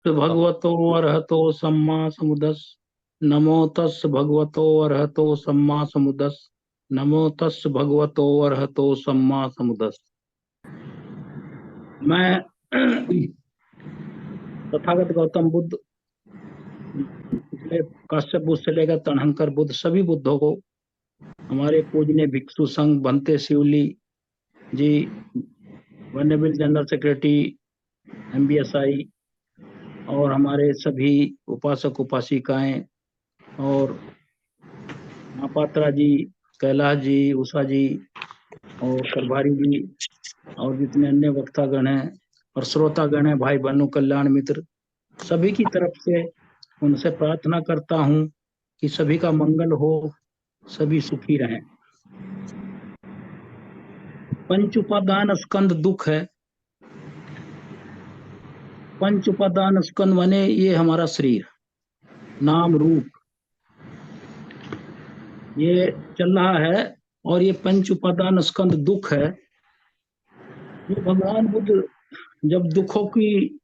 भगवतो अरहतो सम्मा समुदस। नमो तस् भगवतो अरहतो सम्मा समुदस। नमो तस् भगवतो अरहतो सम्मा समुदस। मैं तथागत गौतम बुद्ध, पिछले काश्यप बुद्ध से लेकर तनहंकर बुद्ध, सभी बुद्धों को, हमारे पूजनीय भिक्षु संघ बनते शिवली जी, वनरेबल जनरल सेक्रेटरी MBSI, और हमारे सभी उपासक उपासिकाएं, और महापात्रा जी, कैलाश जी, उषा जी और करभारी जी, और जितने अन्य वक्तागण हैं और श्रोतागण हैं, भाई बहनों, कल्याण मित्र, सभी की तरफ से उनसे प्रार्थना करता हूं कि सभी का मंगल हो, सभी सुखी रहें। पंच उपादान स्कंद दुख है। पंच उपादान स्कंद माने ये हमारा शरीर, नाम रूप, ये चल रहा है, और ये पंच उपादान स्कंद दुख है। ये भगवान बुद्ध जब दुखों की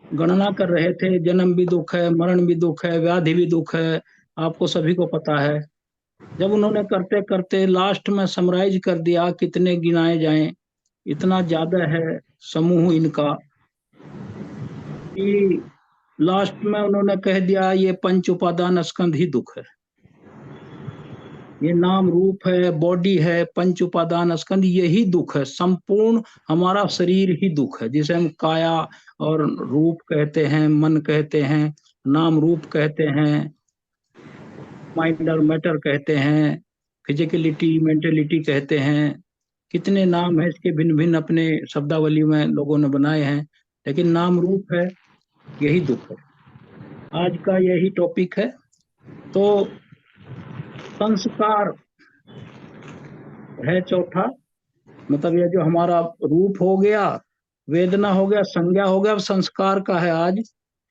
गणना कर रहे थे, जन्म भी दुख है, मरण भी दुख है, व्याधि भी दुख है, आपको सभी को पता है। जब उन्होंने करते करते लास्ट में समराइज कर दिया कितने गिनाए जाएं, इतना ज्यादा है समूह इनका कि लास्ट में उन्होंने कह दिया ये पंच उपादान स्कंध ही दुख है। ये नाम रूप है, बॉडी है, पंच उपादान स्कंध, यही दुख है। संपूर्ण हमारा शरीर ही दुख है, जिसे हम काया और रूप कहते हैं, मन कहते हैं, नाम रूप कहते हैं, माइंड और मैटर कहते हैं, फिजिकलिटी, मेंटेलिटी कहते हैं। कितने नाम है इसके, भिन्न भिन्न अपने शब्दावली में लोगों ने बनाए हैं, लेकिन नाम रूप है, यही दुख है। आज का यही टॉपिक है। तो संस्कार है चौथा, मतलब ये जो हमारा रूप हो गया, वेदना हो गया, संज्ञा हो गया, अब संस्कार का है आज।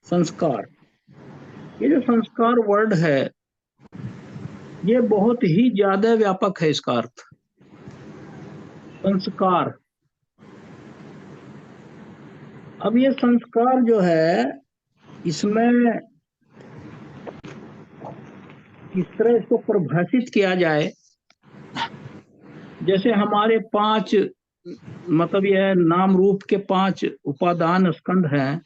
संस्कार, ये जो संस्कार वर्ड है, ये बहुत ही ज्यादा व्यापक है इसका अर्थ। संस्कार, अब ये संस्कार जो है, इसमें किस तरह इसको परिभाषित किया जाए। जैसे हमारे 5, मतलब यह नाम रूप के 5 उपादान स्कंध हैं,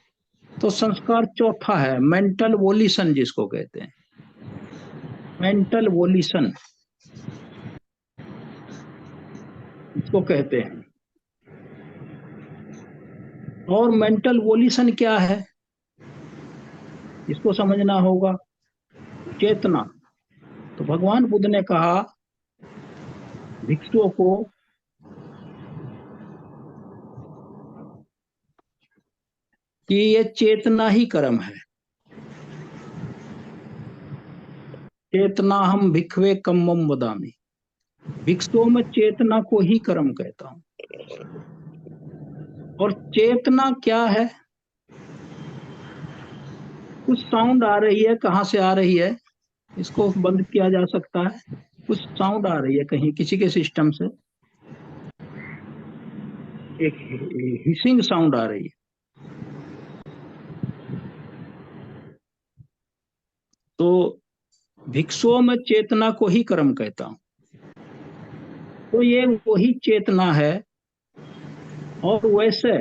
तो संस्कार चौथा है, मेंटल वोल्यूशन जिसको कहते हैं। मेंटल वोल्यूशन इसको कहते हैं। और मेंटल वोल्यूशन क्या है, इसको समझना होगा। चेतना, तो भगवान बुद्ध ने कहा भिक्षुओं को कि ये चेतना ही कर्म है। चेतना हम भिक्षवे कम्मम वदामि, भिक्षुओं में चेतना को ही कर्म कहता हूं। और चेतना क्या है, कुछ साउंड आ रही है, कहां से आ रही है, इसको बंद किया जा सकता है। कुछ साउंड आ रही है कहीं, किसी के सिस्टम से एक हिसिंग साउंड आ रही है। तो भिक्षुओं में चेतना को ही कर्म कहता हूं। तो ये वही चेतना है। और वैसे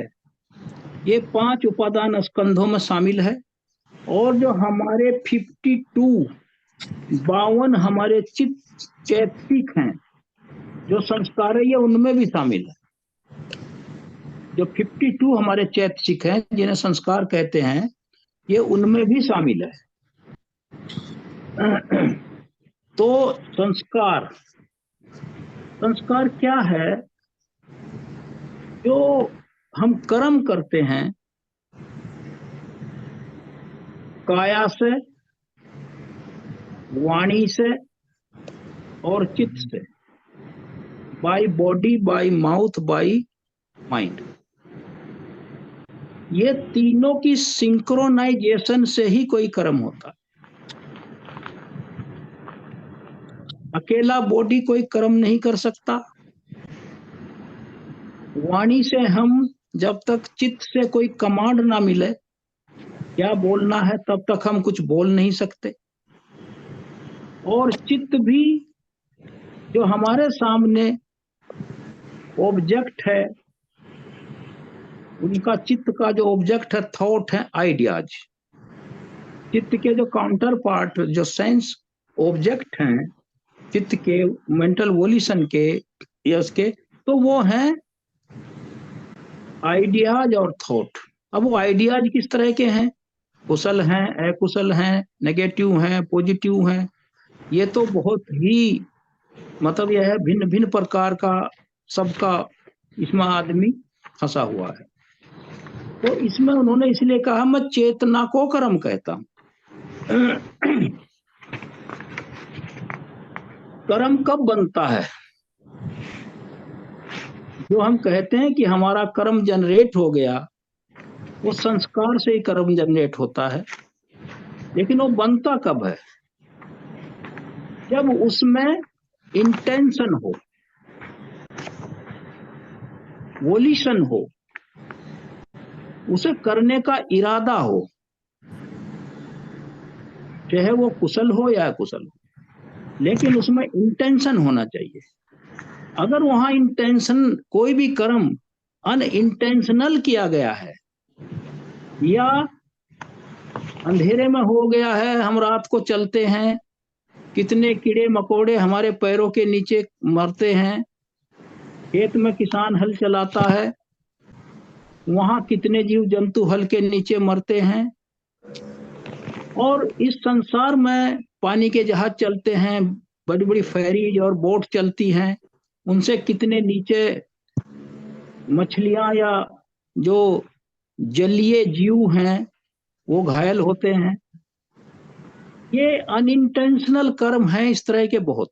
ये 5 उपादान स्कंधों में शामिल है। और जो हमारे 52 हमारे चित्त चैतसिक हैं, जो संस्कार है, ये उनमें भी शामिल है। जो 52 हमारे चैतसिक हैं, जिन्हें संस्कार कहते हैं, ये उनमें भी शामिल है। तो संस्कार, संस्कार क्या है, जो हम कर्म करते हैं काया से, वाणी से और चित्त से, by body, bye mouth, by mind. ये तीनों की सिंक्रोनाइजेशन से ही कोई कर्म होता है। अकेला बॉडी कोई कर्म नहीं कर सकता। वाणी से हम, जब तक चित्त से कोई कमांड ना मिले, क्या बोलना है तब तक हम कुछ बोल नहीं सकते। और चित्त भी जो हमारे सामने ऑब्जेक्ट है, उनका चित्त का जो ऑब्जेक्ट है थॉट है आइडियाज। चित्त के जो काउंटर पार्ट जो सेंस ऑब्जेक्ट हैं चित्त के, मेंटल वोल्यूशन के, यस के, तो वो हैं आइडियाज और थॉट। अब वो आइडियाज किस तरह के हैं, कुशल हैं, अकुशल हैं, नेगेटिव हैं, पॉजिटिव हैं, ये तो बहुत ही मतलब यह है भिन्न भिन्न प्रकार का सबका इसमें आदमी फंसा हुआ है। तो इसमें उन्होंने इसलिए कहा मैं चेतना को कर्म कहता हूं। कर्म कब बनता है, जो हम कहते हैं कि हमारा कर्म जनरेट हो गया, वो संस्कार से ही कर्म जनरेट होता है, लेकिन वो बनता कब है, जब उसमें इंटेंशन हो, वोल्यूशन हो, उसे करने का इरादा हो, चाहे वो कुशल हो या अकुशल हो, लेकिन उसमें इंटेंशन होना चाहिए। अगर वहां इंटेंशन, कोई भी कर्म अनइंटेंशनल किया गया है या अंधेरे में हो गया है, हम रात को चलते हैं, कितने कीड़े मकोड़े हमारे पैरों के नीचे मरते हैं, खेत में किसान हल चलाता है, वहां कितने जीव जंतु हल के नीचे मरते हैं, और इस संसार में पानी के जहाज चलते हैं, बड़ी बड़ी फेरीज और बोट चलती हैं, उनसे कितने नीचे मछलियां या जो जलीय जीव हैं वो घायल होते हैं। ये अनइंटेंशनल कर्म हैं इस तरह के बहुत,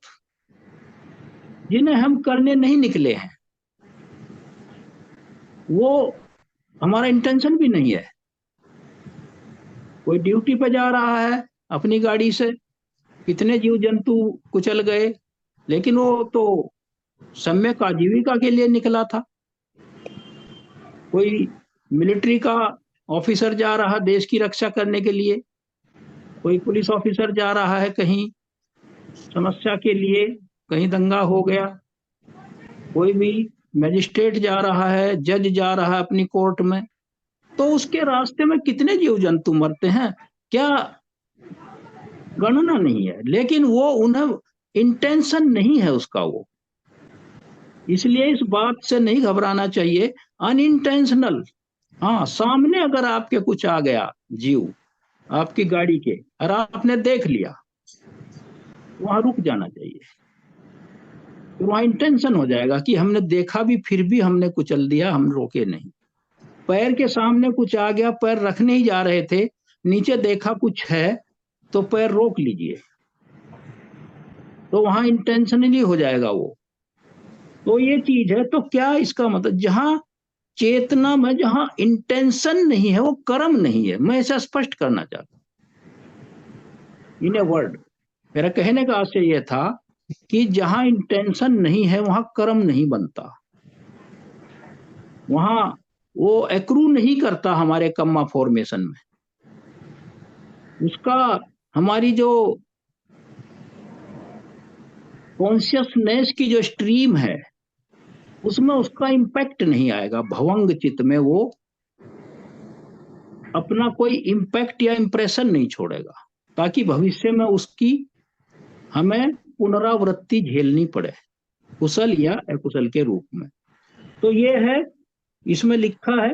जिन्हें हम करने नहीं निकले हैं, वो हमारा इंटेंशन भी नहीं है। कोई ड्यूटी पे जा रहा है अपनी गाड़ी से, कितने जीव जंतु कुचल गए, लेकिन वो तो सम्यक आजीविका के लिए निकला था। कोई मिलिट्री का ऑफिसर जा रहा देश की रक्षा करने के लिए, कोई पुलिस ऑफिसर जा रहा है कहीं समस्या के लिए, कहीं दंगा हो गया, कोई भी मजिस्ट्रेट जा रहा है, जज जा रहा है अपनी कोर्ट में, तो उसके रास्ते में कितने जीव जंतु मरते हैं, क्या गणना नहीं है, लेकिन वो उन्हें इंटेंशन नहीं है उसका वो, इसलिए इस बात से नहीं घबराना चाहिए। अनइंटेंशनल, हाँ, सामने अगर आपके कुछ आ गया जीव आपकी गाड़ी के और आपने देख लिया, वहां रुक जाना चाहिए। तो वहां इंटेंशन हो जाएगा कि हमने देखा भी फिर भी हमने कुचल दिया, हम रोके नहीं। पैर के सामने कुछ आ गया, पैर रखने ही जा रहे थे, नीचे देखा कुछ है तो पैर रोक लीजिए, तो वहां इंटेंशनली हो जाएगा वो। तो ये चीज है, तो क्या इसका मतलब, जहां चेतना में जहां इंटेंशन नहीं है वो कर्म नहीं है, मैं ऐसा स्पष्ट करना चाहता हूं इन ए वर्ड। मेरा कहने का आशय यह था कि जहां इंटेंशन नहीं है वहां कर्म नहीं बनता, वहां वो एक्रू नहीं करता हमारे कम्मा फॉर्मेशन में, उसका हमारी जो कॉन्शियसनेस की जो स्ट्रीम है उसमें उसका इम्पैक्ट नहीं आएगा, भवंग चित्त में वो अपना कोई इम्पैक्ट या इम्प्रेशन नहीं छोड़ेगा, ताकि भविष्य में उसकी हमें पुनरावृत्ति झेलनी पड़े, कुशल या अकुशल के रूप में। तो ये है, इसमें लिखा है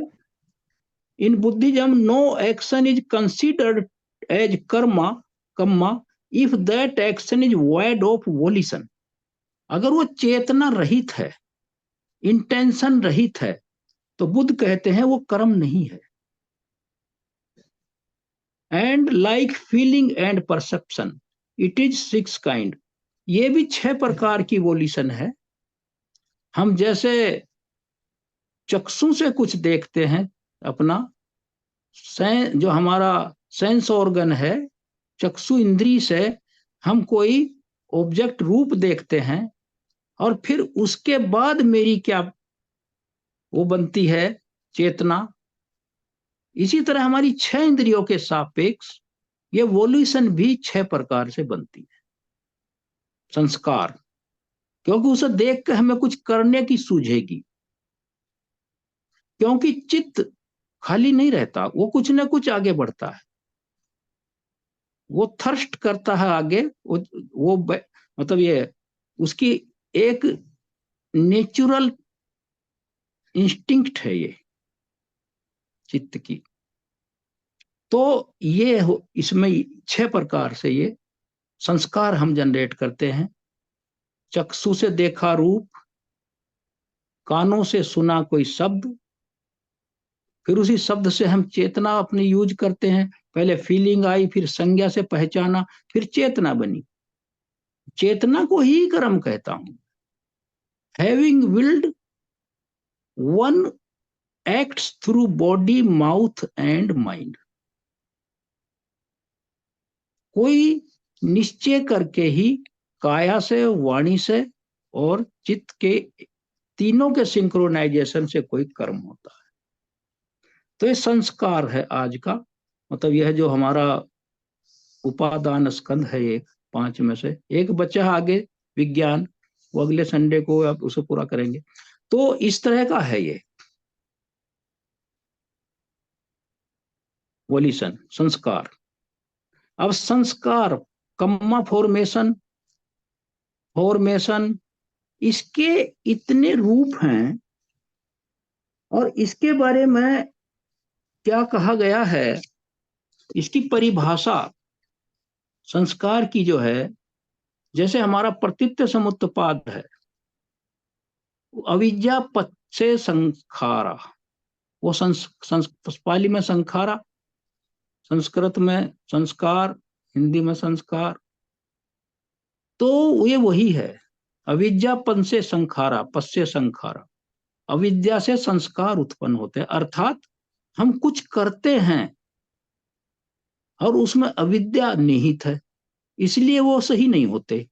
in Buddhism no action is considered as karma kamma if that action is void of volition. अगर वो चेतना रहित है, इंटेंशन रहित है, तो बुद्ध कहते हैं वो कर्म नहीं है। And like feeling and perception it is 6 kind, ये भी 6 प्रकार की वोल्यूशन है। हम जैसे चक्षु से कुछ देखते हैं, अपना जो हमारा सेंस ऑर्गन है, चक्षु इंद्री से हम कोई ऑब्जेक्ट रूप देखते हैं, और फिर उसके बाद मेरी क्या वो बनती है चेतना, इसी तरह हमारी 6 इंद्रियों के सापेक्ष ये वोल्यूशन भी 6 प्रकार से बनती है। संस्कार, क्योंकि उसे देख के हमें कुछ करने की सूझेगी, क्योंकि चित्त खाली नहीं रहता, वो कुछ ना कुछ आगे बढ़ता है, वो थर्स्ट करता है आगे, वो मतलब ये उसकी एक नेचुरल इंस्टिंक्ट है ये चित्त की। तो ये इसमें 6 प्रकार से ये संस्कार हम जनरेट करते हैं। चक्षु से देखा रूप, कानों से सुना कोई शब्द, फिर उसी शब्द से हम चेतना अपनी यूज करते हैं। पहले फीलिंग आई, फिर संज्ञा से पहचाना, फिर चेतना बनी। चेतना को ही कर्म कहता हूं। Having willed, one acts through body, mouth and mind. कोई निश्चय करके ही काया से, वाणी से और चित्त के तीनों के सिंक्रोनाइजेशन से कोई कर्म होता है। तो ये संस्कार है आज का, मतलब यह जो हमारा उपादान स्कंध है, एक 5 में से एक बच्चा आगे विज्ञान, वो अगले संडे को आप उसे पूरा करेंगे। तो इस तरह का है ये वोल्यूशन, संस्कार। अब संस्कार, कम्मा फॉर्मेशन, इसके इतने रूप हैं, और इसके बारे में क्या कहा गया है, इसकी परिभाषा संस्कार की जो है, जैसे हमारा प्रतित्व समुत्पाद है, अविद्या पद से संखारा, वो पाली में संखारा, संस्कृत में संस्कार, हिंदी में संस्कार, तो ये वही है। अविद्या पद से संखारा, पद से संखारा, अविद्या से संस्कार उत्पन्न होते हैं, अर्थात हम कुछ करते हैं और उसमें अविद्या निहित है, इसलिए वो सही नहीं होते।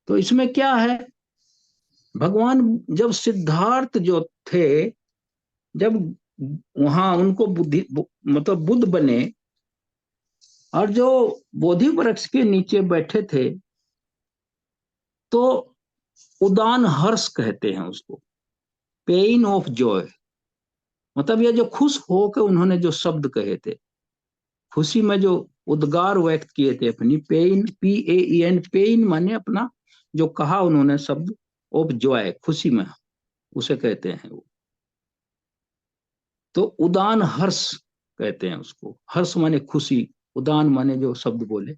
तो इसमें क्या है, भगवान जब सिद्धार्थ जो थे, जब वहां उनको बुद्धि मतलब बुद्ध बने, और जो बोधि वृक्ष के नीचे बैठे थे, तो उदान हर्ष कहते हैं उसको, पेन ऑफ जॉय, मतलब ये जो खुश होकर उन्होंने जो शब्द कहे थे, खुशी में जो उद्गार व्यक्त किए थे अपनी, पेन, PAEN, पेन माने अपना जो कहा उन्होंने शब्द, ऑफ जॉय, खुशी में, उसे कहते हैं वो। तो उदान हर्ष कहते हैं उसको, हर्ष माने खुशी, उदान माने जो शब्द बोले।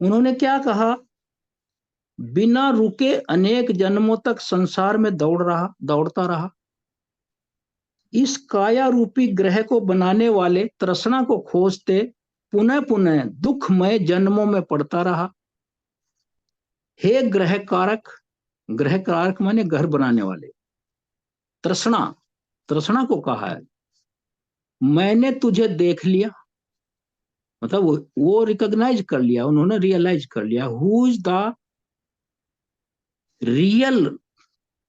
उन्होंने क्या कहा, बिना रुके अनेक जन्मों तक संसार में दौड़ता रहा, इस काया रूपी ग्रह को बनाने वाले तृष्णा को खोजते पुनः पुनः दुखमय जन्मों में पड़ता रहा। हे ग्रह कारक माने घर बनाने वाले, तृष्णा को कहा है, मैंने तुझे देख लिया, मतलब वो रिकॉग्नाइज कर लिया, उन्होंने रियलाइज कर लिया, who is the real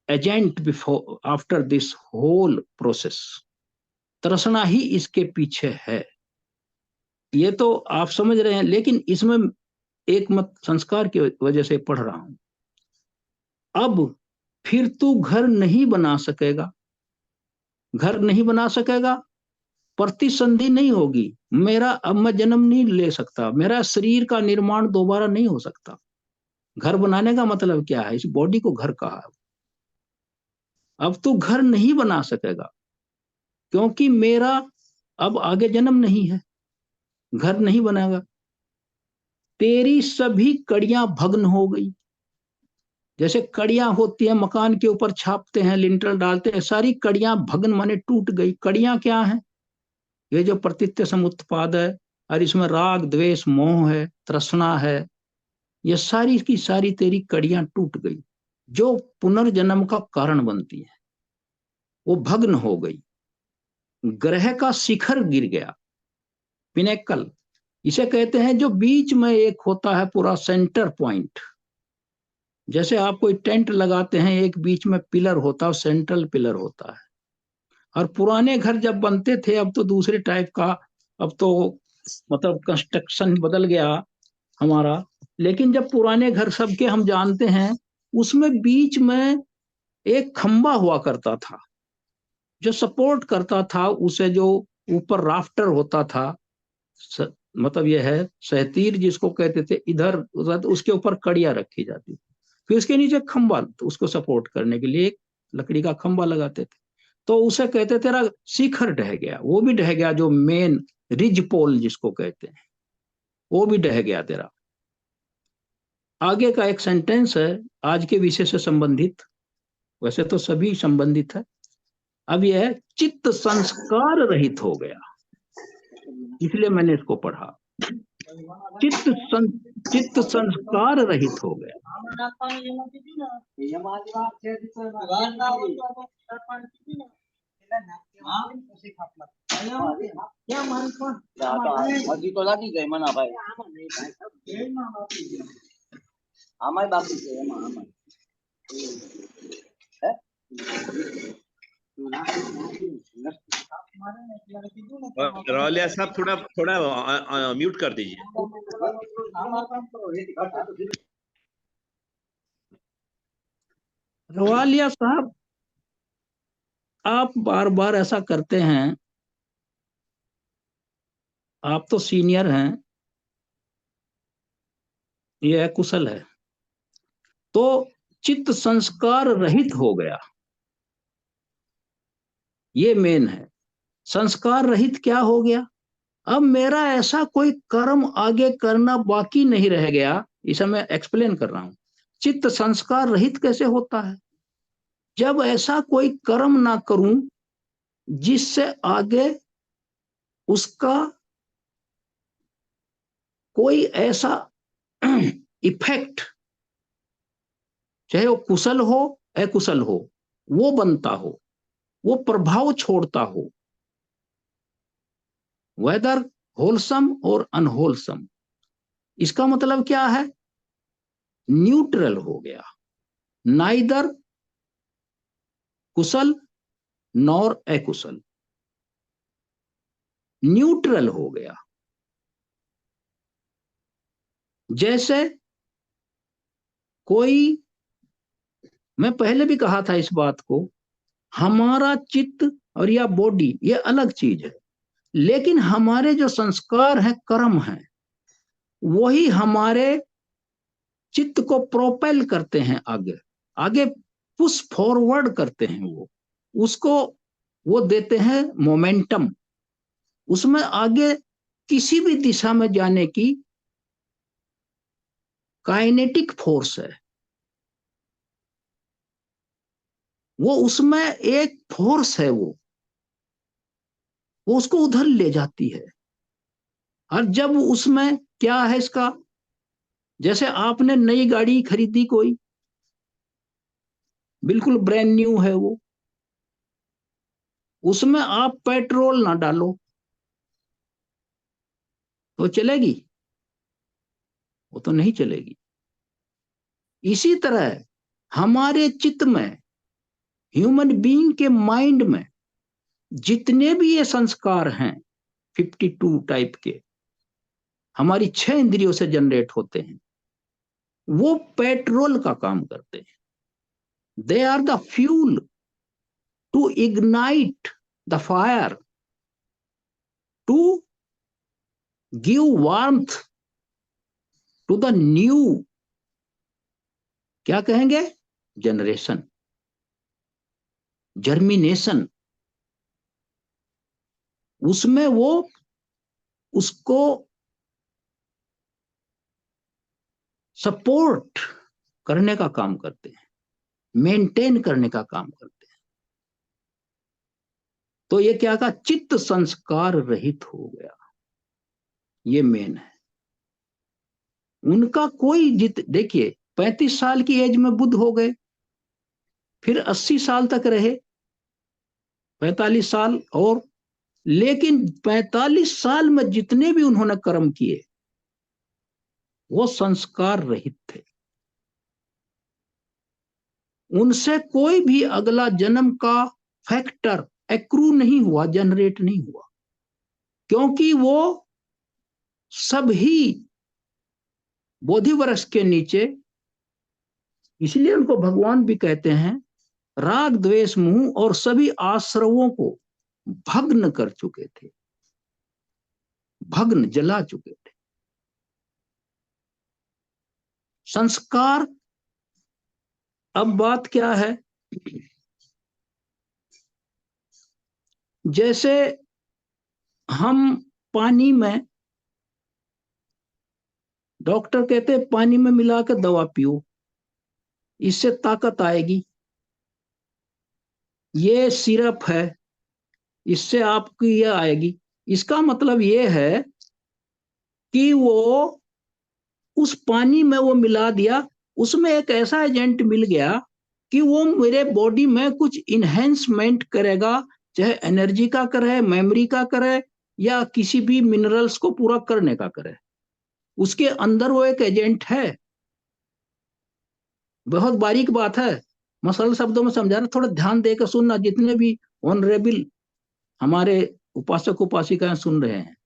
agent before after this whole process. तृष्णा ही इसके पीछे है, ये तो आप समझ रहे हैं। लेकिन इसमें एक मत संस्कार की वजह से पढ़ रहा हूं, अब फिर तू घर नहीं बना सकेगा, प्रतिसंधि नहीं होगी, मेरा अब मैं जन्म नहीं ले सकता, मेरा शरीर का निर्माण दोबारा नहीं हो सकता। घर बनाने का मतलब क्या है, इस बॉडी को घर कहा है। अब तू घर नहीं बना सकेगा, क्योंकि मेरा अब आगे जन्म नहीं है, घर नहीं बनेगा। तेरी सभी कड़ियां भग्न हो गई, जैसे कड़ियां होती हैं मकान के ऊपर छापते हैं, लिंटल डालते हैं, सारी कड़ियां भग्न माने टूट गई। कड़ियां क्या है, ये जो प्रतित्व समुत्पाद है, और इसमें राग द्वेष मोह है, तृष्णा है, ये सारी की सारी तेरी कड़ियां टूट गई, जो पुनर्जन्म का कारण बनती है, वो भग्न हो गई। ग्रह का शिखर गिर गया, पिनेकल इसे कहते हैं, जो बीच में एक होता है पूरा सेंटर पॉइंट। जैसे आप कोई टेंट लगाते हैं, एक बीच में पिलर होता है, सेंट्रल पिलर होता है, और पुराने घर जब बनते थे, अब तो दूसरे टाइप का, अब तो मतलब कंस्ट्रक्शन बदल गया हमारा। लेकिन जब पुराने घर सबके हम जानते हैं, उसमें बीच में एक खंबा हुआ करता था जो सपोर्ट करता था उसे, जो ऊपर राफ्टर होता था, स, मतलब यह है सहतीर जिसको कहते थे, इधर उधर उसके ऊपर कड़ियां रखी जाती, फिर उसके नीचे खंबा, तो उसको सपोर्ट करने के लिए एक लकड़ी का खंबा लगाते थे। तो उसे कहते तेरा शिखर ढह गया, वो भी ढह गया, जो मेन रिज पोल जिसको कहते हैं, वो भी ढह गया तेरा। आगे का एक सेंटेंस है आज के विषय से संबंधित, वैसे तो सभी संबंधित है। अब यह है चित्त संस्कार रहित हो गया, इसलिए मैंने इसको पढ़ा। चित्त सं, चित्त संस्कार रहित हो गया। रौलिया साहब थोड़ा थोड़ा म्यूट कर दीजिए। रवालिया साहब, आप बार बार ऐसा करते हैं, आप तो सीनियर हैं, यह कुशल है। तो चित्त संस्कार रहित हो गया, ये मेन है। संस्कार रहित क्या हो गया? अब मेरा ऐसा कोई कर्म आगे करना बाकी नहीं रह गया, इसे मैं एक्सप्लेन कर रहा हूं। चित्त संस्कार रहित कैसे होता है? जब ऐसा कोई कर्म ना करूं जिससे आगे उसका कोई ऐसा इफेक्ट, चाहे वो कुशल हो अकुशल हो, वो बनता हो, वो प्रभाव छोड़ता हो, वेदर होलसम और अनहोलसम। इसका मतलब क्या है? न्यूट्रल हो गया, नाइदर कुशल नॉर अकुशल, न्यूट्रल हो गया। जैसे कोई, मैं पहले भी कहा था इस बात को, हमारा चित्त और या बॉडी ये अलग चीज है, लेकिन हमारे जो संस्कार हैं, कर्म हैं, वही हमारे चित्त को प्रोपेल करते हैं आगे, आगे पुश फॉरवर्ड करते हैं, वो उसको वो देते हैं मोमेंटम, उसमें आगे किसी भी दिशा में जाने की काइनेटिक फोर्स है, वो उसमें एक फोर्स है, वो उसको उधर ले जाती है। और जब उसमें क्या है इसका, जैसे आपने नई गाड़ी खरीदी कोई, बिल्कुल ब्रांड न्यू है वो, उसमें आप पेट्रोल ना डालो तो चलेगी? वो तो नहीं चलेगी। इसी तरह हमारे चित्त में, ह्यूमन बीइंग के माइंड में जितने भी ये संस्कार हैं 52 टाइप के, हमारी 6 इंद्रियों से जनरेट होते हैं, वो पेट्रोल का काम करते हैं। They are the fuel to ignite the fire, to give warmth to the new, क्या कहेंगे, जनरेशन, जर्मिनेशन। उसमें वो उसको सपोर्ट करने का काम करते हैं, मेंटेन करने का काम करते हैं। तो ये क्या कहा? चित्त संस्कार रहित हो गया, ये मेन है। उनका कोई देखिए 35 साल की एज में बुद्ध हो गए, फिर 80 साल तक रहे, 45 साल और, लेकिन 45 साल में जितने भी उन्होंने कर्म किए वो संस्कार रहित थे। उनसे कोई भी अगला जन्म का फैक्टर एक्रू नहीं हुआ, जनरेट नहीं हुआ, क्योंकि वो सभी बोधि वृक्ष के नीचे, इसलिए उनको भगवान भी कहते हैं, राग द्वेष मोह और सभी आश्रवों को भग्न कर चुके थे, भग्न जला चुके थे। संस्कार, अब बात क्या है, जैसे हम पानी में, डॉक्टर कहते हैं पानी में मिलाकर दवा पियो, इससे ताकत आएगी। ये सिरप है, इससे आपकी ये आएगी। इसका मतलब ये है कि वो उस पानी में वो मिला दिया, उसमें एक ऐसा एजेंट मिल गया कि वो मेरे बॉडी में कुछ इन्हेंसमेंट करेगा, चाहे एनर्जी का करे, मेमोरी का करे, या किसी भी मिनरल्स को पूरा करने का करे। उसके अंदर वो एक एजेंट है। बहुत बारीक बात है, मसल शब्दों में समझा रहा, थोड़ा ध्यान देकर सुनना, जितने भी ऑनरेबल हमारे उपासक उपासिकाएं सुन रहे हैं।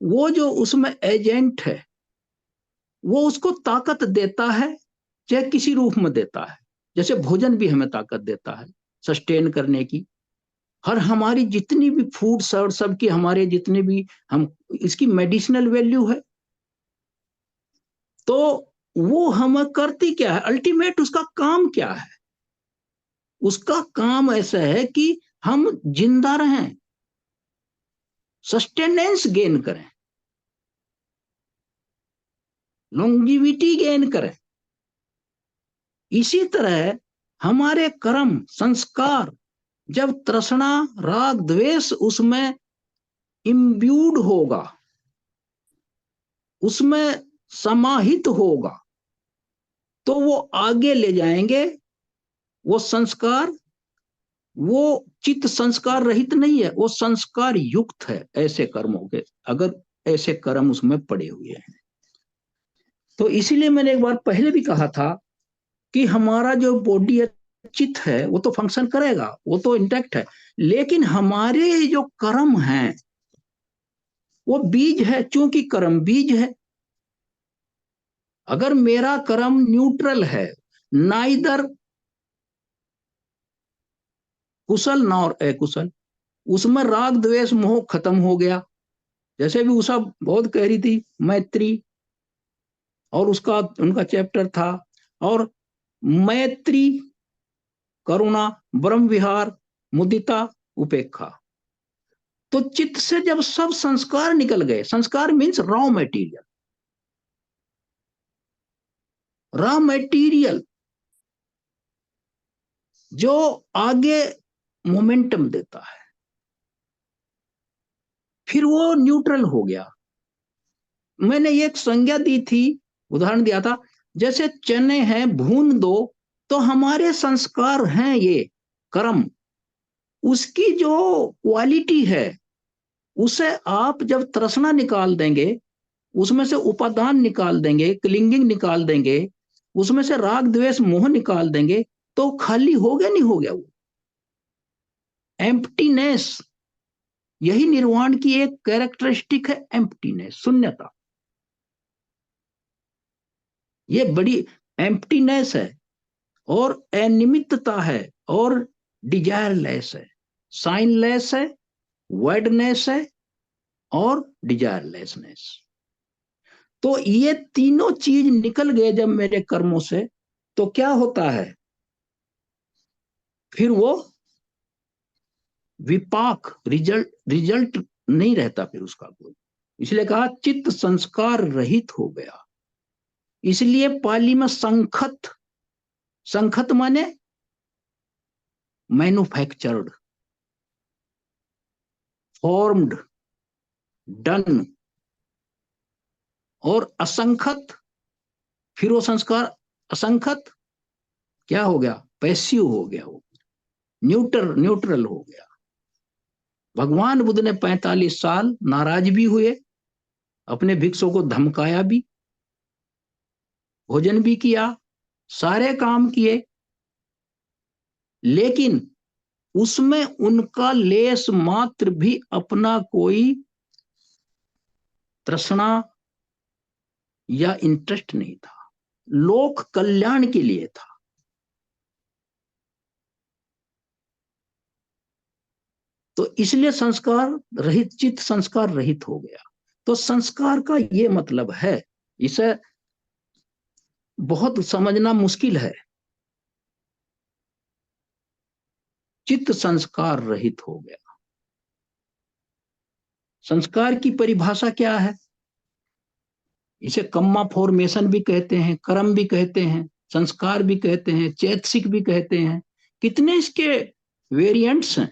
वो जो उसमें एजेंट है, वो उसको ताकत देता है, चाहे किसी रूप में देता है। जैसे भोजन भी हमें ताकत देता है सस्टेन करने की। हर हमारी जितनी भी फूड्स और सबकी हमारे जितने भी हम, इसकी मेडिसिनल वैल्यू है। तो वो हमें करती क्या है, अल्टीमेट उसका काम क्या है? उसका काम ऐसा है कि हम जिंदा रहें, सस्टेनेंस गेन करें, लॉन्जिविटी गेन करें। इसी तरह हमारे कर्म संस्कार, जब तृष्णा राग द्वेष उसमें इम्ब्यूड होगा, उसमें समाहित होगा, तो वो आगे ले जाएंगे। वो संस्कार, वो चित्त संस्कार रहित नहीं है, वो संस्कार युक्त है ऐसे कर्मों के, अगर ऐसे कर्म उसमें पड़े हुए हैं। तो इसीलिए मैंने एक बार पहले भी कहा था कि हमारा जो बॉडी चित्त है वो तो फंक्शन करेगा, वो तो इंटैक्ट है, लेकिन हमारे जो कर्म हैं वो बीज है, चूंकि कर्म बीज है। अगर मेरा कर्म न्यूट्रल है, नाइदर कुशल ना और अकुशल, उसमें राग द्वेष मोह खत्म हो गया। जैसे भी उषा बहुत कह रही थी, मैत्री, और उसका उनका चैप्टर था, और मैत्री, करुणा, ब्रह्म विहार, मुदिता, उपेक्षा। तो चित्त से जब सब संस्कार निकल गए, संस्कार means raw material, raw material जो आगे मोमेंटम देता है, फिर वो न्यूट्रल हो गया। मैंने एक संज्ञा दी थी, उदाहरण दिया था, जैसे चने हैं भून दो, तो हमारे संस्कार हैं ये कर्म, उसकी जो क्वालिटी है, उसे आप जब तृष्णा निकाल देंगे, उसमें से उपादान निकाल देंगे, क्लिंगिंग निकाल देंगे, उसमें से राग द्वेष मोह निकाल देंगे, तो खाली हो गया, नहीं हो गया वो एम्प्टीनेस। यही निर्वाण की एक कैरेक्टरिस्टिक है, एम्प्टीनेस, शून्यता। ये बड़ी एम्प्टीनेस है, और अनिमित्तता है, और डिजायरलेस है, साइनलेस है, वर्डनेस है, और डिजायरलेसनेस। तो ये तीनों चीज निकल गए जब मेरे कर्मों से, तो क्या होता है, फिर वो विपाक, रिजल्ट नहीं रहता फिर उसका कोई। इसलिए कहा चित्त संस्कार रहित हो गया। इसलिए पाली में संखत, संखत माने मैन्युफैक्चर्ड, फॉर्म्ड, डन, और असंखत, फिर वो संस्कार असंखत क्या हो गया, पैसिव हो गया, वो न्यूट्रल हो गया। भगवान बुद्ध ने 45 साल नाराज भी हुए, अपने भिक्षुओं को धमकाया भी, भोजन भी किया, सारे काम किए, लेकिन उसमें उनका लेस मात्र भी अपना कोई तृष्णा या इंटरेस्ट नहीं था, लोक कल्याण के लिए था। तो इसलिए संस्कार रहित चित्त संस्कार रहित हो गया। तो संस्कार का ये मतलब है, इसे बहुत समझना मुश्किल है। चित्त संस्कार रहित हो गया। संस्कार की परिभाषा क्या है? इसे कम्मा फॉर्मेशन भी कहते हैं, कर्म भी कहते हैं, संस्कार भी कहते हैं, चैतसिक भी कहते हैं। कितने इसके वेरिएंट्स हैं,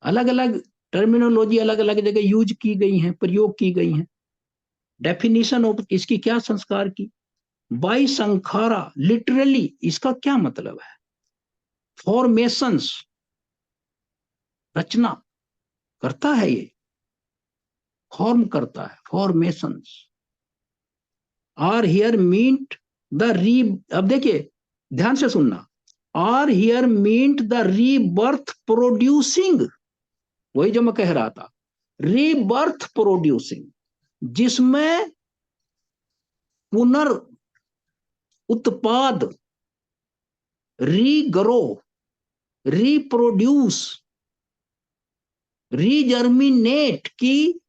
अलग अलग टर्मिनोलॉजी अलग अलग जगह यूज की गई हैं, प्रयोग की गई हैं। डेफिनेशन ऑफ इसकी क्या संस्कार की? बाई संखारा, लिटरली इसका क्या मतलब है? फॉर्मेशंस, रचना करता है, ये फॉर्म करता है, formations are here meant the re. अब देखिए ध्यान से सुनना, are here meant the rebirth producing, वही जो मैं कह रहा था, रीबर्थ प्रोड्यूसिंग, जिसमें पुनर् उत्पाद, रीग्रो, रिप्रोड्यूस, रीजर्मिनेट की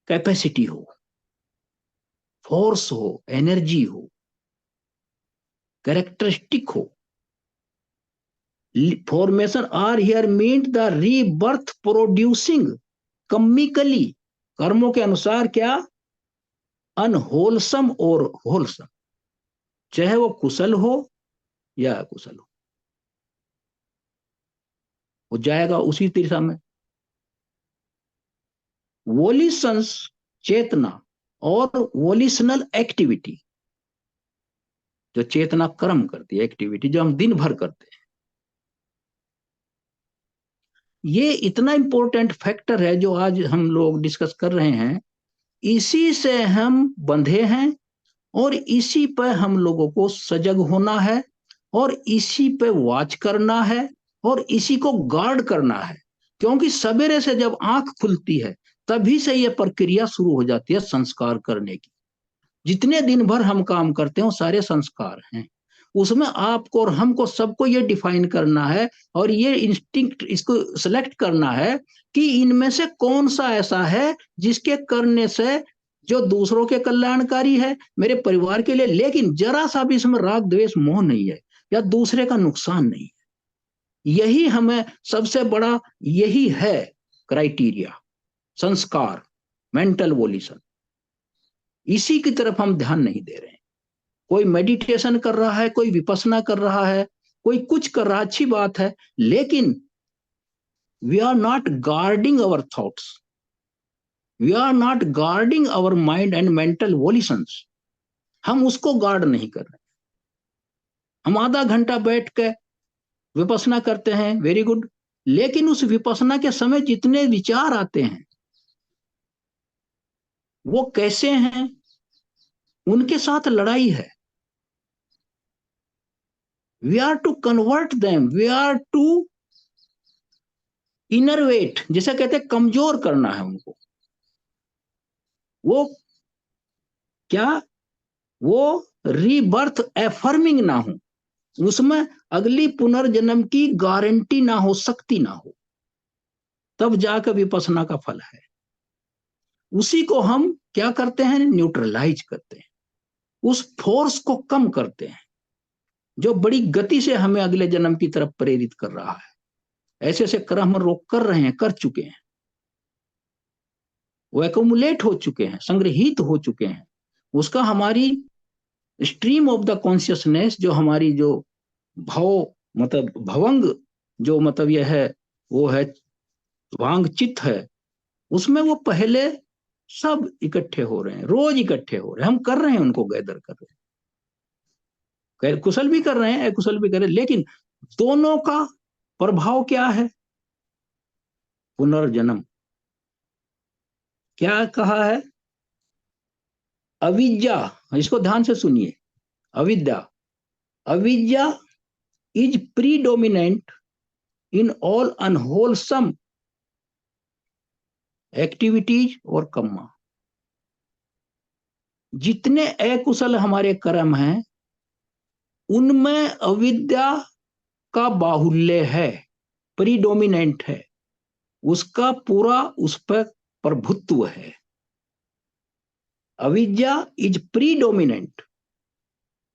कैपेसिटी हो, फोर्स हो, एनर्जी हो, कैरेक्टरिस्टिक हो। Formations are here meant the rebirth producing, karmically, कर्मों के अनुसार क्या, अनहोलसम और होलसम, चाहे वो कुशल हो या अकुशल हो, वो जाएगा उसी दिशा में। वोलिशंस, चेतना, और वोलिशनल एक्टिविटी, जो चेतना कर्म करती है, एक्टिविटी जो हम दिन भर करते हैं, ये इतना इंपॉर्टेंट फैक्टर है जो आज हम लोग डिस्कस कर रहे हैं। इसी से हम बंधे हैं और इसी पर हम लोगों को सजग होना है और इसी पे वॉच करना है और इसी को गार्ड करना है। क्योंकि सवेरे से जब आंख खुलती है तभी से यह प्रक्रिया शुरू हो जाती है संस्कार करने की। जितने दिन भर हम काम करते हैं वो सारे संस्कार हैं। उसमें आपको और हमको सबको ये डिफाइन करना है और ये इंस्टिंक्ट इसको सेलेक्ट करना है कि इनमें से कौन सा ऐसा है जिसके करने से जो दूसरों के कल्याणकारी है, मेरे परिवार के लिए, लेकिन जरा सा भी इसमें राग द्वेष मोह नहीं है या दूसरे का नुकसान नहीं है। यही हमें सबसे बड़ा, यही है क्राइटेरिया, संस्कार, मेंटल वोल्यूशन। इसी की तरफ हम ध्यान नहीं दे रहे हैं। कोई मेडिटेशन कर रहा है, कोई विपसना कर रहा है, कोई कुछ कर रहा है, अच्छी बात है, लेकिन we are not guarding our thoughts, we are not guarding our mind and mental volitions. हम उसको गार्ड नहीं कर रहे। हम आधा घंटा बैठ के विपसना करते हैं, वेरी गुड, लेकिन उस विपसना के समय जितने विचार आते हैं वो कैसे हैं, उनके साथ लड़ाई है। We are to convert them, we are to innervate, जिसे कहते हैं कमजोर करना है उनको। वो क्या, वो रीबर्थ एफर्मिंग ना हो, उसमें अगली पुनर्जन्म की गारंटी ना हो, शक्ति ना हो, तब जाकर विपसना का फल है। उसी को हम क्या करते हैं, न्यूट्रलाइज करते हैं, उस फोर्स को कम करते हैं जो बड़ी गति से हमें अगले जन्म की तरफ प्रेरित कर रहा है। ऐसे ऐसे कर्म हम रोक कर रहे हैं, कर चुके हैं, वो एक्यूमुलेट हो चुके हैं, संग्रहित हो चुके हैं। उसका हमारी स्ट्रीम ऑफ द कॉन्शियसनेस, जो हमारी जो भाव मतलब भवंग, जो मतलब यह है, वो है वांग चित्त है, उसमें वो पहले सब इकट्ठे हो रहे हैं, रोज इकट्ठे हो रहे हैं, हम कर रहे हैं, उनको गैदर कर रहे हैं, कुशल भी कर रहे हैं, अकुशल भी कर रहे हैं, लेकिन दोनों का प्रभाव क्या है, पुनर्जन्म। क्या कहा है, अविद्या, इसको ध्यान से सुनिए, अविद्या, अविद्या is predominant in all unwholesome activities और कर्मा। जितने अकुशल हमारे कर्म हैं उनमें अविद्या का बाहुल्य है, प्रीडोमिनेंट है, उसका पूरा उस पर प्रभुत्व है। अविद्या इज प्रीडोमिनेंट,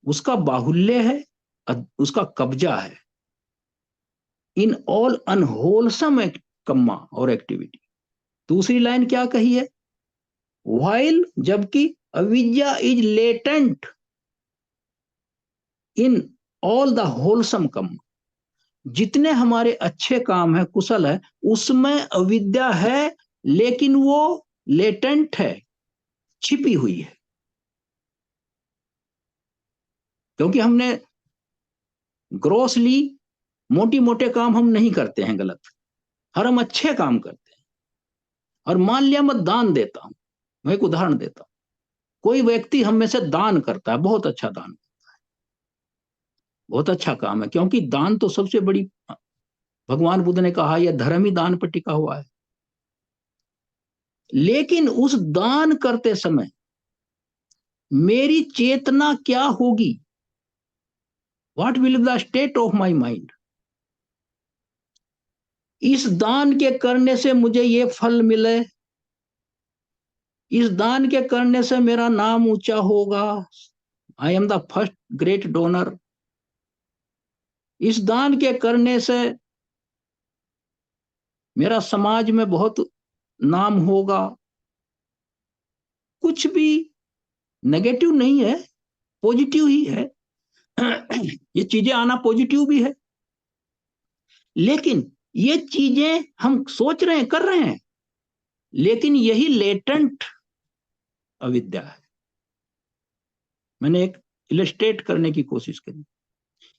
उसका बाहुल्य है, उसका कब्जा है। इन ऑल अनहोलसम कर्मा और एक्टिविटी। दूसरी लाइन क्या कही है? व्हाइल, जबकि अविद्या is latent in all the wholesome कर्म। जितने हमारे अच्छे काम है, कुशल है, उसमें अविद्या है, लेकिन वो लेटेंट है, छिपी हुई है। क्योंकि हमने ग्रोसली मोटी मोटे काम हम नहीं करते हैं गलत, हर हम अच्छे काम करते हैं। और मान लिया मैं दान देता हूं, मैं एक उदाहरण देता हूं, कोई व्यक्ति हम में से दान करता है, बहुत अच्छा दान करता है, बहुत अच्छा काम है, क्योंकि दान तो सबसे बड़ी, भगवान बुद्ध ने कहा यह धर्म ही दान पर टिका हुआ है। लेकिन उस दान करते समय मेरी चेतना क्या होगी? What will be the state of my mind? इस दान के करने से मुझे ये फल मिले, इस दान के करने से मेरा नाम ऊंचा होगा, I am the first great donor, इस दान के करने से मेरा समाज में बहुत नाम होगा। कुछ भी नेगेटिव नहीं है, पॉजिटिव ही है। ये चीजें आना पॉजिटिव भी है, लेकिन ये चीजें हम सोच रहे हैं, कर रहे हैं, लेकिन यही लेटेंट अविद्या है। मैंने एक इलस्ट्रेट करने की कोशिश करी,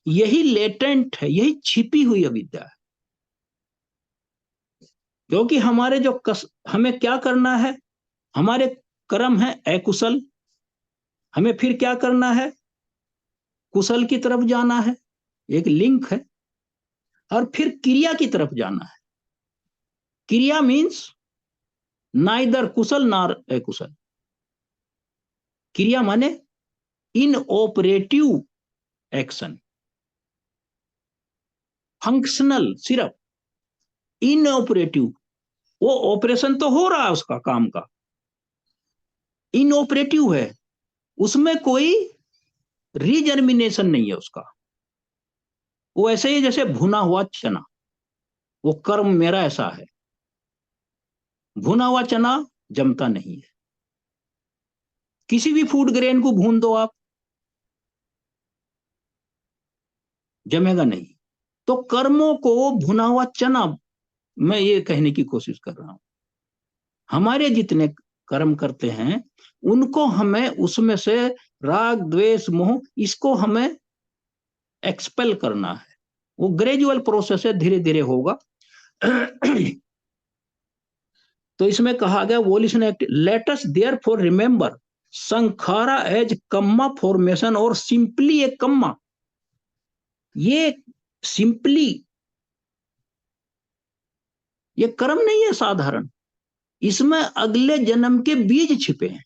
यही लेटेंट है, यही छिपी हुई अविद्या है। क्योंकि हमारे जो हमें क्या करना है, हमारे कर्म है अकुशल, हमें फिर क्या करना है? कुशल की तरफ जाना है, एक लिंक है, और फिर क्रिया की तरफ जाना है। क्रिया मीन्स नाइदर कुशल नार अकुशल। क्रिया माने इन ऑपरेटिव एक्शन, फंक्शनल, सिर्फ इन ऑपरेटिव, वो ऑपरेशन तो हो रहा है उसका काम का, इन ऑपरेटिव है, उसमें कोई रीजर्मिनेशन नहीं है उसका। वो ऐसे ही जैसे भुना हुआ चना, वो कर्म मेरा ऐसा है, भुना हुआ चना जमता नहीं है। किसी भी फूड ग्रेन को भून दो आप, जमेगा नहीं। तो कर्मों को भुना हुआ चना, मैं ये कहने की कोशिश कर रहा हूं, हमारे जितने कर्म करते हैं उनको हमें उसमें से राग द्वेष मोह, इसको हमें एक्सपेल करना है। वो ग्रेजुअल प्रोसेस है, धीरे धीरे होगा। तो इसमें कहा गया volition act, let us therefore remember sankhara as kamma formation और सिंपली ए कम्मा। ये सिंपली, ये कर्म नहीं है साधारण, इसमें अगले जन्म के बीज छिपे हैं।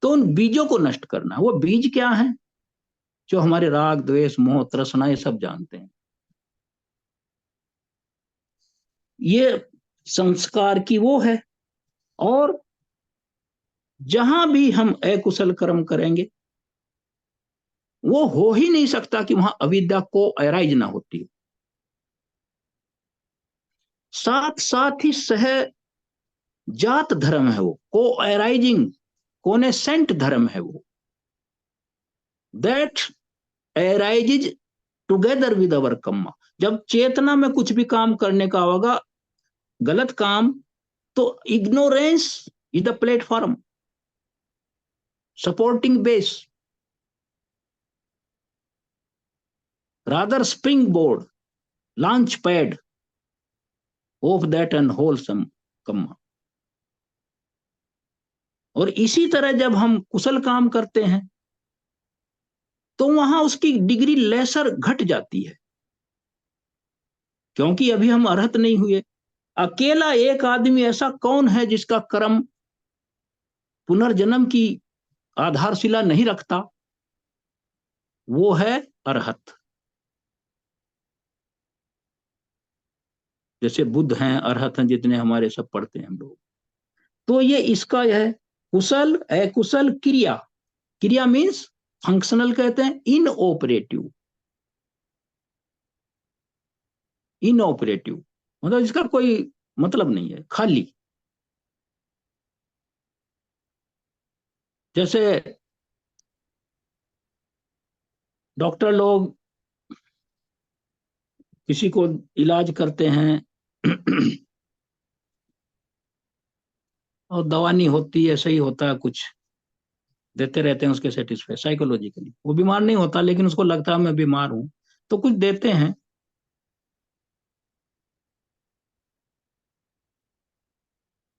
तो उन बीजों को नष्ट करना। वो बीज क्या है? जो हमारे राग द्वेष मोह तृष्णा, ये सब जानते हैं। ये संस्कार की वो है। और जहां भी हम अकुशल कर्म करेंगे, वो हो ही नहीं सकता कि वहां अविद्या को अराइज ना होती हो। साथ साथ ही सह जात धर्म है वो, को अराइजिंग कोनेसेंट धर्म है वो, that arises together with our Karma. जब चेतना में कुछ भी काम करने का होगा, गलत काम, तो ignorance is the platform, supporting base, rather spring board, launch pad of that unwholesome Karma. और इसी तरह जब हम कुशल काम करते हैं तो वहां उसकी डिग्री लेसर घट जाती है, क्योंकि अभी हम अर्हत नहीं हुए। अकेला एक आदमी ऐसा कौन है जिसका कर्म पुनर्जन्म की आधारशिला नहीं रखता? वो है अरहत। जैसे बुद्ध हैं, अरहत हैं, जितने हमारे सब पढ़ते हैं हम लोग। तो ये इसका यह कुशल अकुशल क्रिया, क्रिया मीन्स फंक्शनल कहते हैं, इनऑपरेटिव, इनऑपरेटिव मतलब इसका कोई मतलब नहीं है, खाली। जैसे डॉक्टर लोग किसी को इलाज करते हैं और दवा नहीं होती, ऐसा ही होता है, कुछ देते रहते हैं उसके सेटिस्फाई साइकोलॉजिकली। वो बीमार नहीं होता लेकिन उसको लगता है मैं बीमार हूं, तो कुछ देते हैं,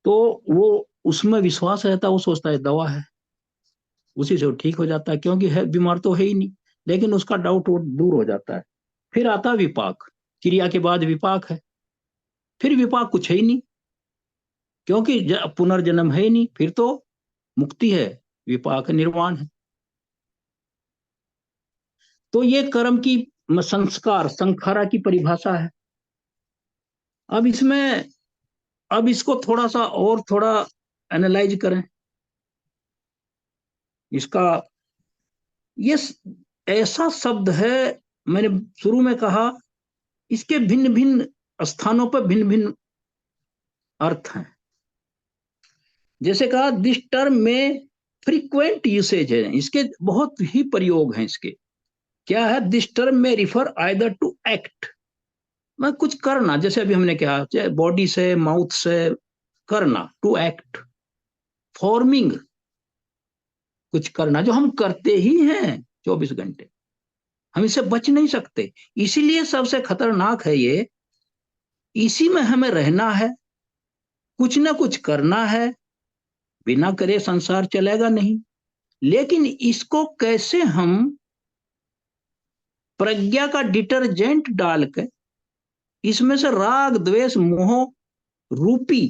तो वो उसमें विश्वास रहता है, वो सोचता है दवा है, उसी से वो ठीक हो जाता है, क्योंकि है बीमार तो है ही नहीं। लेकिन उसका डाउट वो दूर हो जाता है। फिर आता विपाक, क्रिया के बाद विपाक है। फिर विपाक कुछ है ही नहीं, क्योंकि पुनर्जन्म है ही नहीं, फिर तो मुक्ति है, विपाक निर्वाण है। तो ये कर्म की संस्कार संखारा की परिभाषा है। अब इसमें, अब इसको थोड़ा सा और थोड़ा एनालाइज करें इसका। ये ऐसा शब्द है, मैंने शुरू में कहा, इसके भिन्न भिन्न स्थानों पर भिन्न भिन्न अर्थ हैं। जैसे कहा दिस टर्म में फ्रीक्वेंट यूसेज है, इसके बहुत ही प्रयोग हैं इसके। क्या है? दिस टर्म में रिफर आइदर टू एक्ट, मैं कुछ करना, जैसे अभी हमने कहा चाहे बॉडी से माउथ से करना, टू एक्ट, फॉर्मिंग, कुछ करना जो हम करते ही हैं 24 घंटे, हम इससे बच नहीं सकते। इसीलिए सबसे खतरनाक है ये, इसी में हमें रहना है, कुछ ना कुछ करना है, बिना करे संसार चलेगा नहीं। लेकिन इसको कैसे हम प्रज्ञा का डिटर्जेंट डालकर इसमें से राग द्वेष मोह रूपी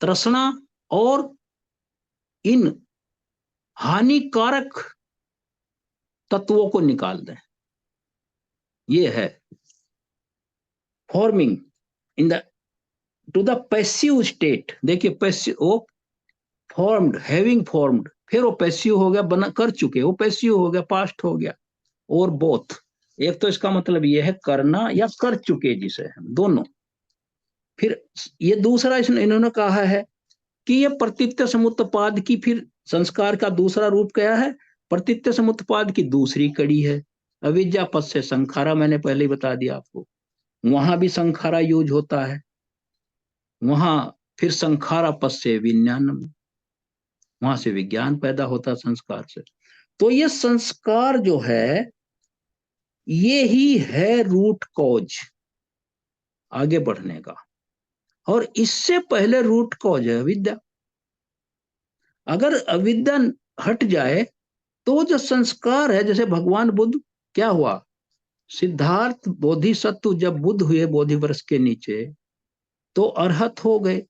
तृष्णा और इन हानिकारक तत्वों को निकाल दें, ये है forming in the two the passive state. देखिए पैसिव, वो फॉर्म्ड, हैविंग फॉर्म्ड, फिर वो पैसिव हो गया, बना कर चुके, वो पैसिव हो गया, पास्ट हो गया, और बोथ। एक तो इसका मतलब ये है करना या कर चुके, जिसे हम दोनों। फिर ये दूसरा इन्होंने कहा है कि ये प्रतीत्य समुत्पाद की, फिर संस्कार का दूसरा रूप क्या है? प्रतीत्य समुत्पाद की दूसरी कड़ी है अविद्या पद से संखारा, मैंने पहले ही बता दिया आपको। वहां भी संखारा यूज होता है, वहां फिर संखारा पद से विज्ञानम, वहां से विज्ञान पैदा होता है संस्कार से। तो ये संस्कार जो है, ये ही है रूट कॉज आगे बढ़ने का, और इससे पहले रूट कॉज है अविद्या। अगर अविद्या हट जाए तो जो संस्कार है, जैसे भगवान बुद्ध, क्या हुआ? सिद्धार्थ बोधिसत्व जब बुद्ध हुए बोधि वृक्ष के नीचे, तो अरहत हो गए।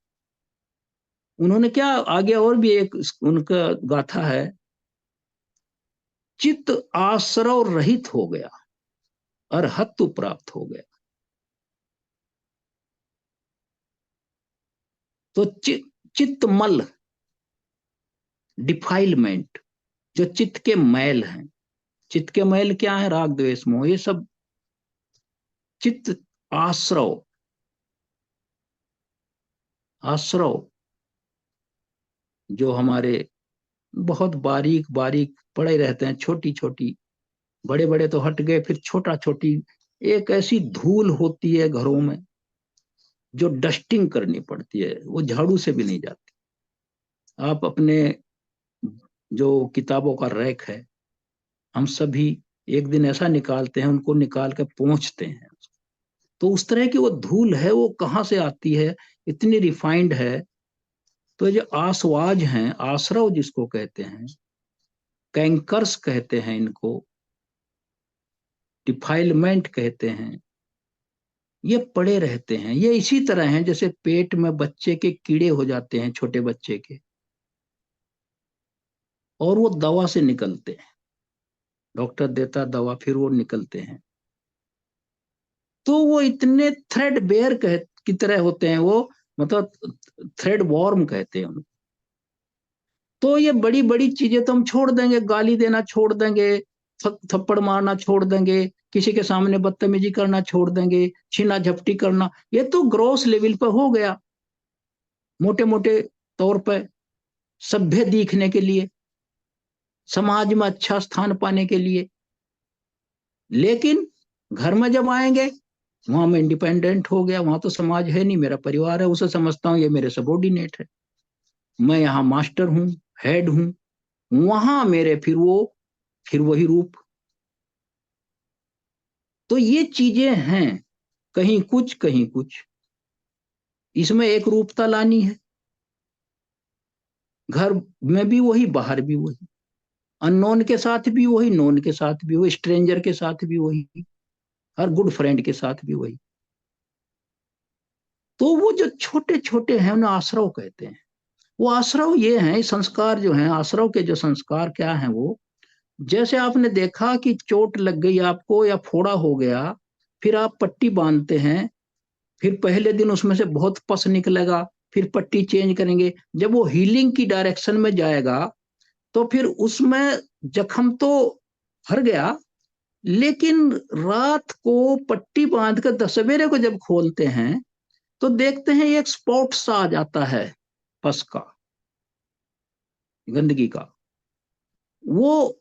उन्होंने क्या आगे और भी एक उनका गाथा है, चित्त आश्रव रहित हो गया, अरहत्व प्राप्त हो गया। तो चित्तमल, डिफाइलमेंट, जो चित्त के मैल हैं, चित्त के मैल क्या है? राग द्वेष मोह, ये सब चित्त आश्रव, आश्रव जो हमारे बहुत बारीक बारीक पड़े रहते हैं, छोटी छोटी, बड़े बड़े तो हट गए, फिर छोटा छोटी एक ऐसी धूल होती है घरों में, जो डस्टिंग करनी पड़ती है, वो झाड़ू से भी नहीं जाती। आप अपने जो किताबों का रैक है, हम सभी एक दिन ऐसा निकालते हैं, उनको निकाल कर पोंछते हैं, तो उस तरह की वो धूल है, वो कहाँ से आती है? इतनी रिफाइंड है। तो जो आसवाज हैं, आश्रव जिसको कहते हैं, कैंकर्स कहते हैं इनको, डिफाइलमेंट कहते हैं, ये पड़े रहते हैं। ये इसी तरह हैं जैसे पेट में बच्चे के कीड़े हो जाते हैं, छोटे बच्चे के, और वो दवा से निकलते हैं, डॉक्टर देता दवा, फिर वो निकलते हैं। तो वो इतने थ्रेड बेयर की तरह होते हैं वो, मतलब थ्रेड वॉर्म कहते हैं उनको। तो ये बड़ी बड़ी चीजें तो हम छोड़ देंगे, गाली देना छोड़ देंगे, थप्पड़ मारना छोड़ देंगे, किसी के सामने बदतमीजी करना छोड़ देंगे, छीना झपटी करना, ये तो ग्रॉस लेवल पर हो गया, मोटे मोटे तौर पर सभ्य दिखने के लिए, समाज में अच्छा स्थान पाने के लिए। लेकिन घर में जब आएंगे, वहां मैं इंडिपेंडेंट हो गया, वहां तो समाज है नहीं, मेरा परिवार है, उसे समझता हूं ये मेरे सबॉर्डिनेट है, मैं यहाँ मास्टर हूँ, हेड हूँ। वहां मेरे फिर वही रूप। तो ये चीजें हैं, कहीं कुछ कहीं कुछ, इसमें एक रूपता लानी है। घर में भी वही, बाहर भी वही, अननोन के साथ भी वही, नोन के साथ भी वही, स्ट्रेंजर के साथ भी वही, हर गुड फ्रेंड के साथ भी वही। तो वो जो छोटे छोटे हैं उन्हें आश्रव कहते हैं। वो आश्रव ये हैं, संस्कार जो हैं, आश्रव के जो संस्कार क्या हैं वो, जैसे आपने देखा कि चोट लग गई आपको या फोड़ा हो गया, फिर आप पट्टी बांधते हैं, फिर पहले दिन उसमें से बहुत पस निकलेगा, फिर पट्टी चेंज करेंगे, जब वो हीलिंग की डायरेक्शन में जाएगा तो फिर उसमें जख्म तो भर गया, लेकिन रात को पट्टी बांध कर सवेरे को जब खोलते हैं तो देखते हैं एक स्पॉट सा आ जाता है, पस का, गंदगी का, वो,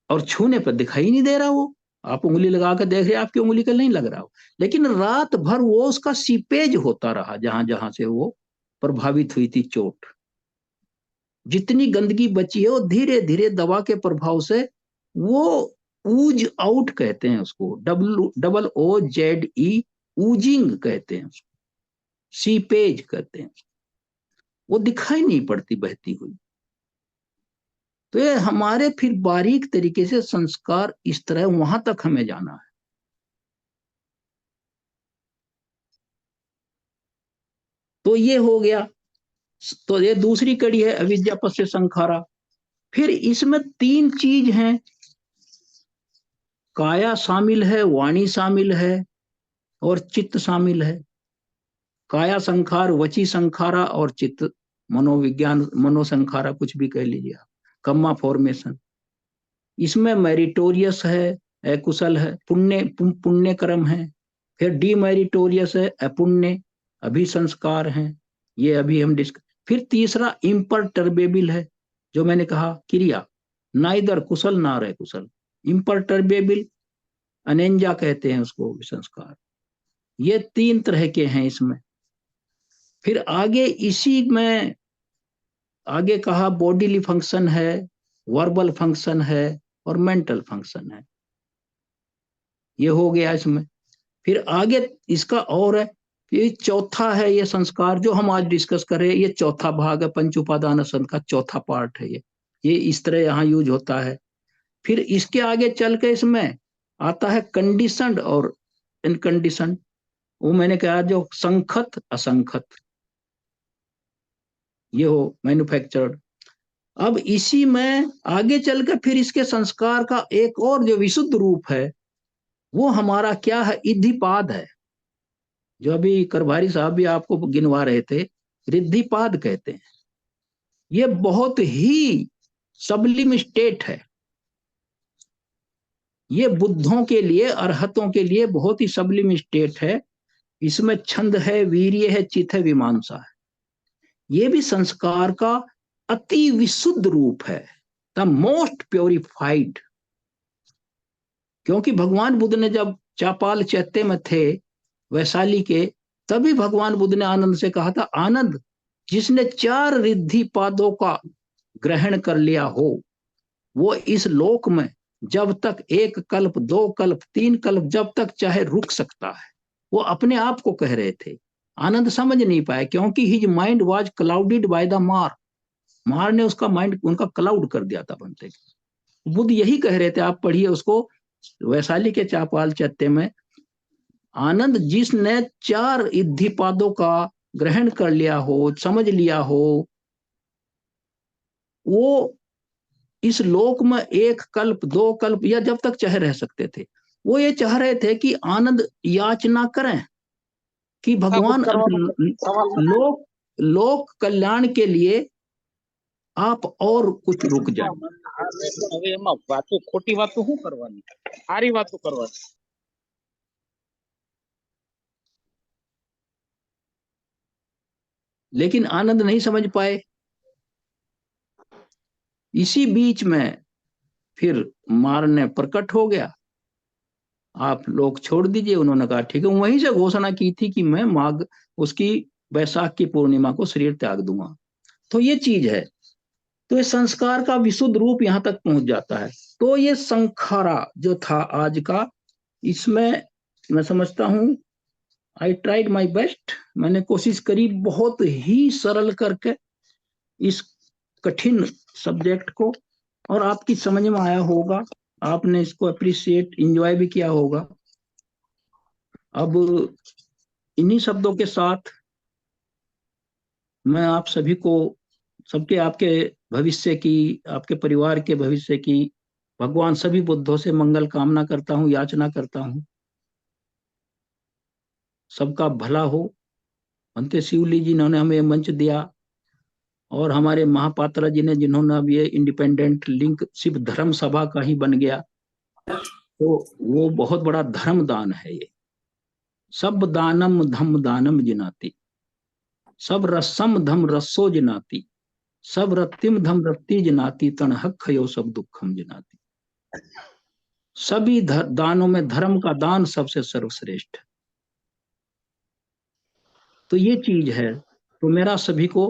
और छूने पर दिखाई नहीं दे रहा वो, आप उंगली लगा कर देख रहे, आपकी उंगली का नहीं लग रहा हो, लेकिन रात भर वो उसका सीपेज होता रहा, जहां जहां से वो प्रभावित हुई थी चोट, जितनी गंदगी बची है वो धीरे धीरे दवा के प्रभाव से वो ऊज आउट कहते हैं उसको, WOOZE, ऊजिंग कहते हैं उसको, सीपेज कहते हैं, वो दिखाई नहीं पड़ती बहती हुई। तो ये हमारे फिर बारीक तरीके से संस्कार इस तरह, वहां तक हमें जाना है। तो ये हो गया। तो ये दूसरी कड़ी है, अविद्या पश्य संखारा। फिर इसमें तीन चीज हैं, काया शामिल है, वाणी शामिल है, और चित्त शामिल है। काया संखार, वची संखारा, और चित्त मनोविज्ञान, मनोसंखारा, कुछ भी कह लीजिए आप, कम्मा फॉर्मेशन। इसमें मेरिटोरियस है, अकुशल है, पुण्य पुण्य कर्म है। फिर डीमेरिटोरियस है, अपुण्य अभिसंस्कार हैं, ये अभी हम डिस्कस। फिर तीसरा इम्परटर्बेबल है, जो मैंने कहा क्रिया, ना इधर कुशल ना रहे कुशल, इम्परटर्बेबल, अनेंजा कहते हैं उसको, संस्कार। ये तीन तरह के हैं इसमें। फिर आगे इसी में आगे कहा बॉडीली फंक्शन है, वर्बल फंक्शन है, और मेंटल फंक्शन है, ये हो गया इसमें। फिर आगे इसका और है, ये चौथा है, ये संस्कार जो हम आज डिस्कस कर रहे हैं, ये चौथा भाग है, पंच उपादान संघ का चौथा पार्ट है ये इस तरह यहाँ यूज होता है। फिर इसके आगे चल के इसमें आता है कंडीशनड और इनकंडीशनड। वो मैंने कहा जो संखत असंखत, ये हो मैन्युफैक्चर्ड। अब इसी में आगे चलकर फिर इसके संस्कार का एक और जो विशुद्ध रूप है, वो हमारा क्या है, इद्धिपाद है, जो अभी करभारी साहब भी आपको गिनवा रहे थे, रिद्धिपाद कहते हैं। ये बहुत ही सबलिम स्टेट है, ये बुद्धों के लिए, अरहतों के लिए बहुत ही सबलिम स्टेट है। इसमें छंद है, वीर्य है, चित है, विमांसा है। ये भी संस्कार का अति विशुद्ध रूप है, द मोस्ट प्योरिफाइड। क्योंकि भगवान बुद्ध ने जब चापाल चैत्य में थे, वैशाली के, तभी भगवान बुद्ध ने आनंद से कहा था, आनंद, जिसने 4 रिद्धि पादों का ग्रहण कर लिया हो, वो इस लोक में जब तक 1 कल्प, 2 कल्प, 3 कल्प, जब तक चाहे रुक सकता है। वो अपने आप को कह रहे थे, आनंद समझ नहीं पाए, क्योंकि his mind was clouded by the मार। मार ने उसका माइंड, उनका क्लाउड कर दिया था बनते। बुद्ध यही कह रहे थे, आप पढ़िए उसको, वैशाली के चापाल चत्ते में आनंद जिसने 4 इद्धिपादों का ग्रहण कर लिया हो, समझ लिया हो, वो इस लोक में 1 कल्प 2 कल्प या जब तक चाहे रह सकते थे। वो ये चाह रहे थे कि आनंद याचना करें कि भगवान लोक लोक कल्याण के लिए आप और कुछ रुक जाए। बातों खोटी बातों हूँ करवानी, सारी बातों करवानी। लेकिन आनंद नहीं समझ पाए। इसी बीच में फिर मारने प्रकट हो गया, आप लोग छोड़ दीजिए। उन्होंने कहा ठीक है। वहीं से घोषणा की थी कि मैं माघ उसकी वैशाख की पूर्णिमा को शरीर त्याग दूंगा। तो ये चीज है। तो ये संस्कार का विशुद्ध रूप यहां तक पहुंच जाता है। तो ये संखारा जो था आज का, इसमें मैं समझता हूं आई ट्राइड माई बेस्ट, मैंने कोशिश करी बहुत ही सरल करके इस कठिन सब्जेक्ट को, और आपकी समझ में आया होगा, आपने इसको अप्रिशिएट एंजॉय भी किया होगा। अब इन्हीं शब्दों के साथ मैं आप सभी को, सबके, आपके भविष्य की, आपके परिवार के भविष्य की भगवान सभी बुद्धों से मंगल कामना करता हूं, याचना करता हूं। सबका भला हो। भंते शिवली जी ने हमें मंच दिया, और हमारे महापात्रा जी ने, जिन्होंने अब ये इंडिपेंडेंट लिंक सिर्फ धर्म सभा का ही बन गया, तो वो बहुत बड़ा धर्म दान है ये। सब दानम धम दानम जिनाति, सब रसम धम रसो जिनाति, सब रत्तिम धम रत्ति जिनाति, तण हक्खयो सब दुखम जिनाति। सभी दानों में धर्म का दान सबसे सर्वश्रेष्ठ। तो ये चीज है। तो मेरा सभी को